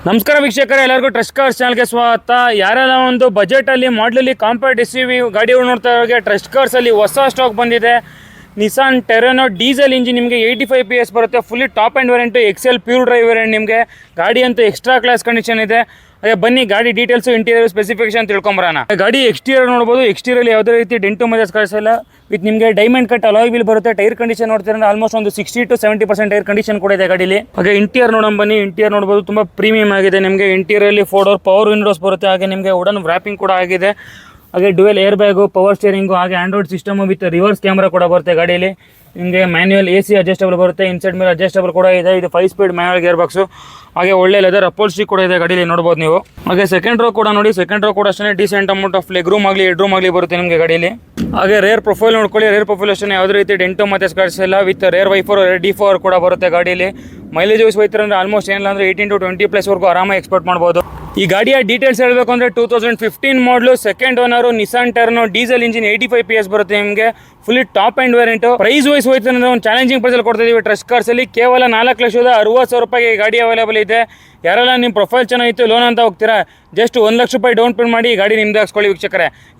ನಮಸ್ಕಾರ ವೀಕ್ಷಕರೇ, ಎಲ್ಲರಿಗೂ ಟ್ರಸ್ಟ್ ಕಾರ್ಸ್ ಚಾನಲ್ಗೆ ಸ್ವಾಗತ. ಯಾರೆಲ್ಲ ಒಂದು ಬಜೆಟಲ್ಲಿ ಮಾಡಲಲ್ಲಿ ಕಾಂಪ್ಯಾಕ್ಟ್ SUV ಗಾಡಿಗಳು ನೋಡ್ತಾ ಇರೋರಿಗೆ ಟ್ರಸ್ಟ್ ಕಾರ್ಸಲ್ಲಿ ಹೊಸ ಸ್ಟಾಕ್ ಬಂದಿದೆ. ನಿಸಾನ್ ಟೆರೆನೋ ಡೀಸೆಲ್ ಇಂಜಿನ್ ನಿಮಗೆ 85 PS ಬರುತ್ತೆ. Fully top and variant, excel pure drive variant. ನಿಮಗೆ ಗಾಡಿ ಅಂತೂ ಎಕ್ಸ್ಟ್ರಾ ಕ್ಲಾಸ್ ಕಂಡೀಷನ್ ಇದೆ. ಹಾಗೆ ಬನ್ನಿ ಗಾಡಿ ಡೀಟೇಲ್ಸು, ಇಂಟೀರಿಯರ್ ಸ್ಪೆಸಿಫಿಕೇಶನ್ ತಿಳ್ಕೊಂಬರೋಣ. ಗಾಡಿ ಎಕ್ಸ್ಟೀರಿಯರ್ ನೋಡ್ಬೋದು. ಎಕ್ಸ್ಟೀರಿಯರ್ ಯಾವುದೇ ರೀತಿ ಡೆಂಟು ಮತ್ತು ಸ್ಕ್ರಾಚ್ ಇಲ್ಲ. ವಿತ್ ನಿಮಗೆ ಡೈಮಂಡ್ ಕಟ್ ಅಲಾಯ್ ವೀಲ್ ಬರುತ್ತೆ. ಟೈರ್ ಕಂಡೀಷನ್ ನೋಡ್ತೀರಾ ಆಲ್ಮೋಸ್ಟ್ ಒಂದು 60 to 70% ಟೈರ್ ಕಂಡೀಷನ್ ಕೂಡ ಇದೆ ಗಾಡಿಲಿ. ಹಾಗೆ ಇಂಟೀರಿಯರ್ ನೋಡೋಣ ಬನ್ನಿ. ಇಂಟೀರಿಯರ್ ನೋಡ್ಬೋದು, ತುಂಬ ಪ್ರೀಮಿಯಂ ಆಗಿದೆ. ನಿಮಗೆ ಇಂಟೀರಿಯರಲ್ಲಿ 4 ಡೋರ್ ಪವರ್ ವಿಂಡೋಸ್ ಬರುತ್ತೆ. ಹಾಗೆ ನಿಮಗೆ ವುಡನ್ ವ್ರಾಪಿಂಗ್ ಕೂಡ ಆಗಿದೆ. ಹಾಗೆ dual air bag, power steering, ಹಾಗೆ Android system with reverse camera ಕೂಡ ಬರುತ್ತೆ ಗಾಡಿಯಲ್ಲಿ. ನಿಮಗೆ ಮ್ಯಾನ್ಯುಯಲ್ AC ಅಡ್ಜಸ್ಟಬಲ್ ಬರುತ್ತೆ. ಇನ್ಸೈಡ್ ಮೇಲೆ ಅಡ್ಜಸ್ಟಬಲ್ ಕೂಡ ಇದೆ. ಇದು 5 ಸ್ಪೀಡ್ ಮ್ಯಾನ್ಯುಯಲ್ ಗೇರ್ ಬಾಕ್ಸು. ಹಾಗೆ ಒಳ್ಳೆ ಲೆದರ್ ಅಪೋಲ್ಸ್ಟ್ರಿ ಕೂಡ ಇದೆ ಗಾಡಿಯಲ್ಲಿ, ನೋಡ್ಬೋದು ನೀವು. ಹಾಗೆ ಸೆಕೆಂಡ್ ರೋ ಕೂಡ ನೋಡಿ. ಸೆಕೆಂಡ್ ರೋ ಕೂಡ ಅಷ್ಟೇ decent amount of leg room ಆಗಲಿ, ಹೆಡ್ ರೂಮ್ ಆಗಲಿ ಬರುತ್ತೆ ನಿಮಗೆ ಗಾಡಿಯಲ್ಲಿ. ಹಾಗೆ ರೇರ್ ಪ್ರೊಫೈಲ್ ನೋಡ್ಕೊಳ್ಳಿ. ರೇರ್ ಪ್ರೊಫೈಲ್ ಅಷ್ಟೇ ಯಾವುದೇ ರೀತಿ ಡೆಂಟು ಮತ್ತು ಸ್ಕ್ರಾಚ್ ಇಲ್ಲ. ವಿತ್ ರೇರ್ ವೈಫರ್, D4 ಕೂಡ ಬರುತ್ತೆ ಗಾಡಿಯಲ್ಲಿ. ಮೈಲೇಜ್ ವೈಸ್ ಹೋಯ್ತಾರೆ ಅಂದರೆ ಆಲ್ಮೋಸ್ಟ್ ಏನಿಲ್ಲ ಅಂದರೆ 18 to 20+ ಆರಾಮಾಗಿ ಎಕ್ಸ್ಪೋರ್ಟ್ ಮಾಡ್ಬೋದು. ಈ ಗಾಡಿಯ ಡೀಟೇಲ್ಸ್ ಹೇಳಬೇಕು ಅಂದರೆ 2015 ಮಾಡಲು, second owner, Nissan Terrano diesel engine, 85 PS ಬರುತ್ತೆ ನಿಮಗೆ. Fully top and variant. Price wise ಹೋಯ್ತು ಅಂದರೆ ಒಂದು ಚಾಲೆಂಜಿಂಗ್ ಪ್ರೈಸಲ್ಲಿ ಕೊಡ್ತಾ ಇದೀವಿ ಟ್ರಸ್ಟ್ ಕಾರ್ಸಲ್ಲಿ. ಕೇವಲ 4,60,000 ರೂಪಾಯಿಗೆ ಈ ಗಾಡಿ ಅವೈಲೇಬಲ್ ಇದೆ. ಯಾರೆಲ್ಲ ನಿಮ್ಮ ಪ್ರೊಫೈಲ್ ಚೆನ್ನಾಗಿತ್ತು, ಲೋನ್ ಅಂತ ಹೋಗ್ತೀರಾ, ಜಸ್ಟ್ 1 ಲಕ್ಷ ರೂಪಾಯಿ ಡೌನ್ ಪೇಮೆಂಟ್ ಮಾಡಿ ಈ ಗಾಡಿ ನಿಮ್ದು ಹಾಕ್ಸ್ಕೊಳ್ಳಿ ವೀಕ್ಷಕರೇ.